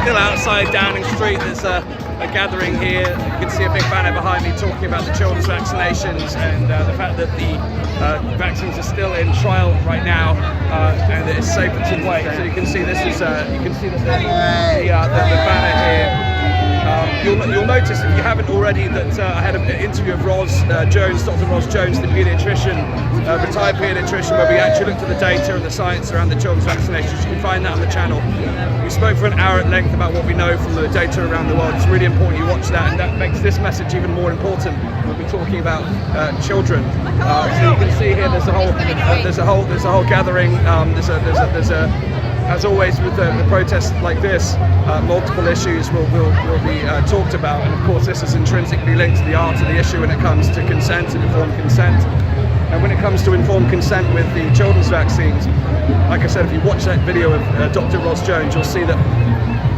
still outside Downing Street. There's a gathering here. You can see a big banner behind me talking about the children's vaccinations and the fact that the vaccines are still in trial right now and it is safer to wait. So you can see this is you can see that the banner here. You'll notice, if you haven't already, that I had an interview of Dr. Ros Jones, the paediatrician, retired paediatrician, where we actually looked at the data and the science around the children's vaccinations. You can find that on the channel. We spoke for an hour at length about what we know from the data around the world. It's really important you watch that, and that makes this message even more important when we're talking about children. So you can see here there's a whole gathering. As always with the protests like this, multiple issues will be talked about, and of course this is intrinsically linked to the art of the issue when it comes to consent and informed consent. And when it comes to informed consent with the children's vaccines, like I said, if you watch that video of Dr. Ros Jones, you'll see that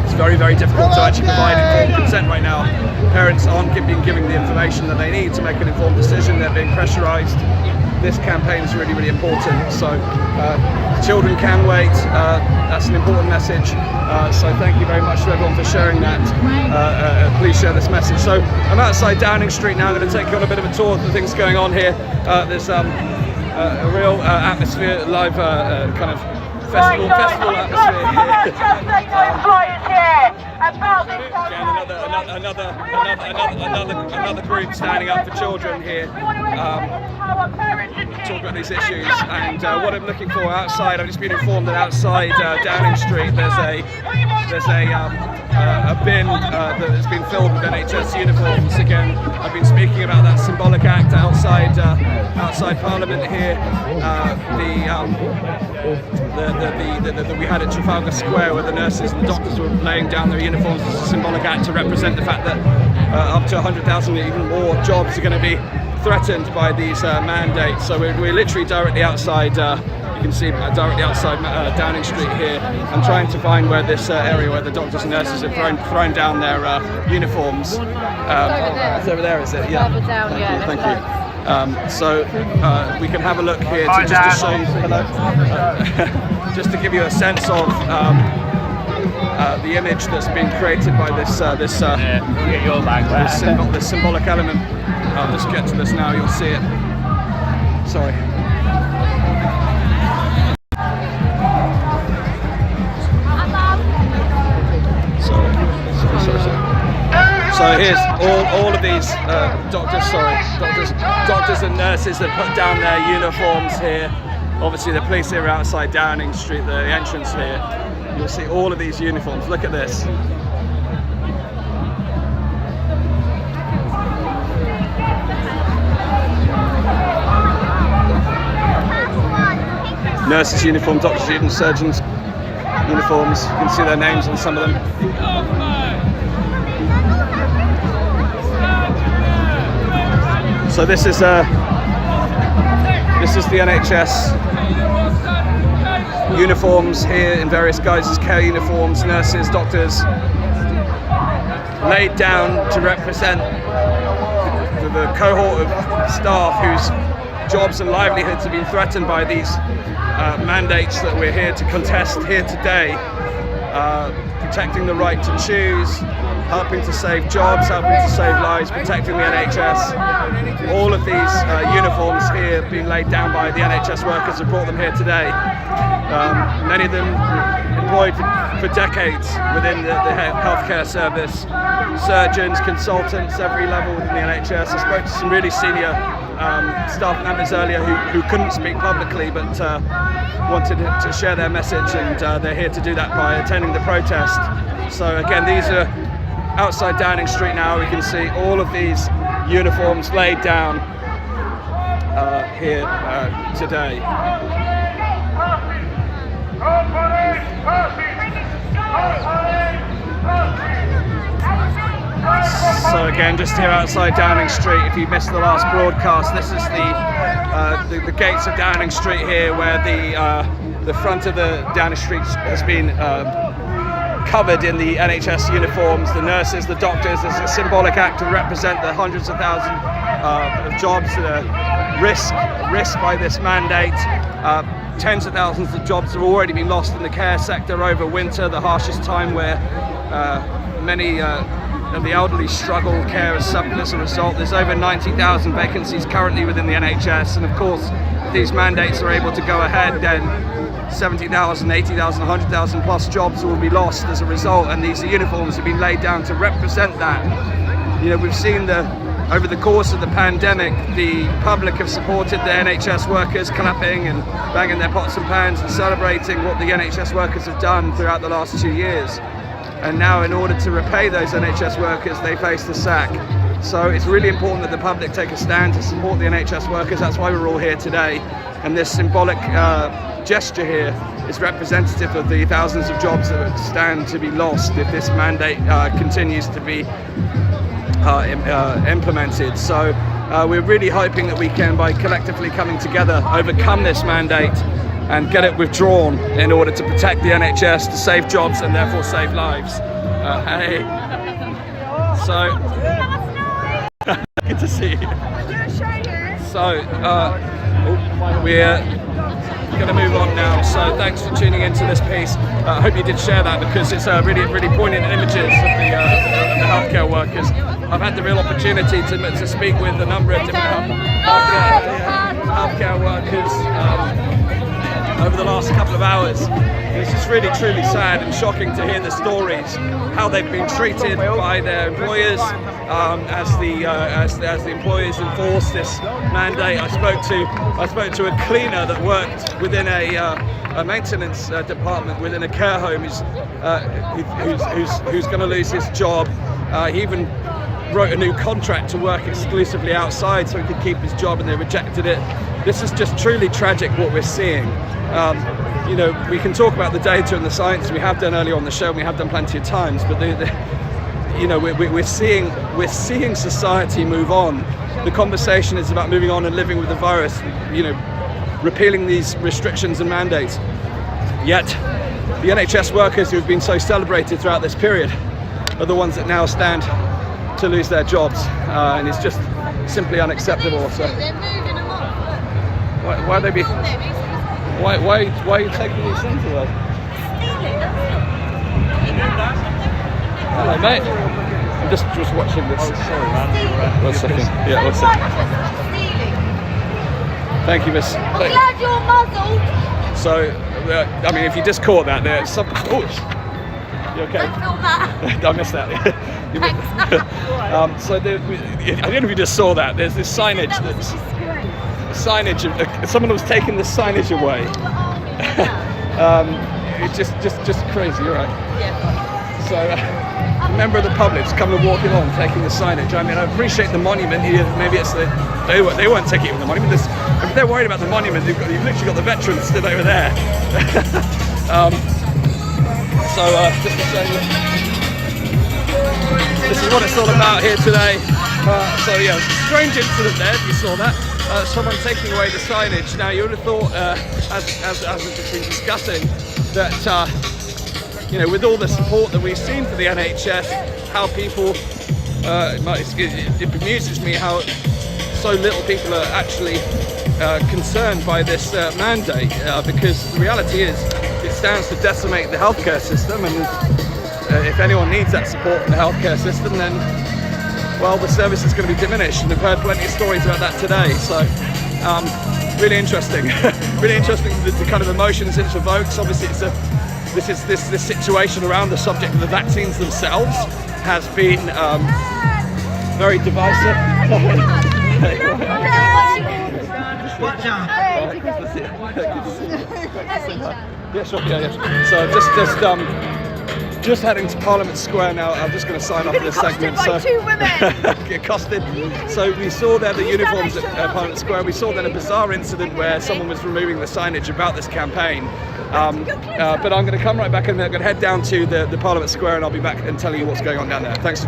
it's very, very difficult to actually provide informed consent right now. Parents aren't being given the information that they need to make an informed decision. They're being pressurized. This campaign is really, really important. So children can wait. That's an important message. So thank you very much to everyone for sharing that. Please share this message. So I'm outside Downing Street now. I'm going to take you on a bit of a tour of the things going on here. There's a real atmosphere, live kind of festival atmosphere here. Again, another group standing up for children here. Talk about these issues, and what I'm looking for outside, I've just been informed that outside Downing Street there's a bin that has been filled with NHS uniforms. Again, I've been speaking about that symbolic act outside Parliament here. We had at Trafalgar Square, where the nurses and the doctors were laying down their uniforms as a symbolic act to represent the fact that up to 100,000, even more jobs are going to be threatened by these mandates. So we're literally directly outside, you can see directly outside Downing Street here. I'm trying to find where this area where the doctors and nurses are throwing down their uniforms. It's over there, is it? Yeah. Thank you. So we can have a look here to just to show you, just to give you a sense of the image that's been created by this symbolic element. I'll just get to this now, you'll see it. Sorry. So here's all of these doctors and nurses that put down their uniforms here. Obviously the police here outside Downing Street, the entrance here. You'll see all of these uniforms. Look at this. Nurses' uniform, doctors' uniform, surgeons' uniforms. You can see their names on some of them. So this is the NHS uniforms here in various guises, care uniforms, nurses, doctors, laid down to represent the cohort of staff whose jobs and livelihoods have been threatened by these mandates that we're here to contest here today. Protecting the right to choose, helping to save jobs, helping to save lives, protecting the NHS. All of these uniforms here have been laid down by the NHS workers who brought them here today. Many of them employed for decades within the healthcare service. Surgeons, consultants, every level within the NHS. I spoke to some really senior staff members earlier who couldn't speak publicly but wanted to share their message, and they're here to do that by attending the protest. So again, these are outside Downing Street now. We can see all of these uniforms laid down here today. So again, just here outside Downing Street, if you missed the last broadcast, this is the gates of Downing Street here, where the front of the Downing Street has been covered in the NHS uniforms, the nurses, the doctors. It's a symbolic act to represent the hundreds of thousands of jobs that are risked by this mandate. tens of thousands of jobs have already been lost in the care sector over winter, the harshest time where many of the elderly struggle, care has suffered as a result. There's over 90,000 vacancies currently within the NHS, and of course, if these mandates are able to go ahead, then 70,000, 80,000, 100,000 plus jobs will be lost as a result, and these uniforms have been laid down to represent that. You know, we've seen over the course of the pandemic, the public have supported the NHS workers, clapping and banging their pots and pans and celebrating what the NHS workers have done throughout the last 2 years. And now, in order to repay those NHS workers, they face the sack. So it's really important that the public take a stand to support the NHS workers. That's why we're all here today. And this symbolic gesture here is representative of the thousands of jobs that would stand to be lost if this mandate continues to be implemented. So we're really hoping that we can, by collectively coming together, overcome this mandate and get it withdrawn in order to protect the NHS, to save jobs and therefore save lives. Hey. So, good to see you. So, we're going to move on now. So thanks for tuning into this piece. I hope you did share that, because it's really poignant images of the healthcare workers. I've had the real opportunity to speak with a number of different healthcare workers over the last couple of hours. It's just really truly sad and shocking to hear the stories, how they've been treated by their employers as the employers enforce this mandate. I spoke to a cleaner that worked within a maintenance department within a care home who's going to lose his job. He even wrote a new contract to work exclusively outside so he could keep his job, and they rejected it. This is just truly tragic what we're seeing. You know, we can talk about the data and the science. We have done earlier on the show, and we have done plenty of times. But you know, we're seeing society move on. The conversation is about moving on and living with the virus. You know, repealing these restrictions and mandates. Yet, the NHS workers who have been so celebrated throughout this period are the ones that now stand to lose their jobs, and it's just simply unacceptable. So, why they be? Why are you taking these things away? Hello, mate. I'm just watching this. Oh, sorry, man. 1 second. Yeah, 1 second. Thank you, miss. I'm glad you're muzzled. So, I mean, if you just caught that, there's some. Oh, you okay? Don't film that. I missed that. So, I don't know if you just saw that. There's this signage that's. Someone was taking the signage away. It's just crazy, you're right. Yeah. So a member of the public's coming and walking on, taking the signage. I mean, I appreciate the monument. Maybe it's they weren't taking it with the monument. If they're worried about the monument, you've literally got the veterans stood over there. Just to say, this is what it's all about here today. So yeah, strange incident there, if you saw that. Someone taking away the signage. Now, you would have thought, as we've just been discussing, that you know, with all the support that we've seen for the NHS, how people, it bemuses me how so little people are actually concerned by this mandate, because the reality is it stands to decimate the healthcare system, and if anyone needs that support from the healthcare system, then well, the service is going to be diminished, and I've heard plenty of stories about that today. So, really interesting. Really interesting the kind of emotions it evokes. Obviously, this situation around the subject of the vaccines themselves has been very divisive. Watch out. Yeah, sure. Yeah. So just heading to Parliament Square now. I'm just going to sign off this segment. By two women. Accosted. So we saw there the uniforms at Parliament Square. We saw then a bizarre incident where someone was removing the signage about this campaign. But I'm going to come right back, and I'm going to head down to the Parliament Square, and I'll be back and telling you what's going on down there. Thanks.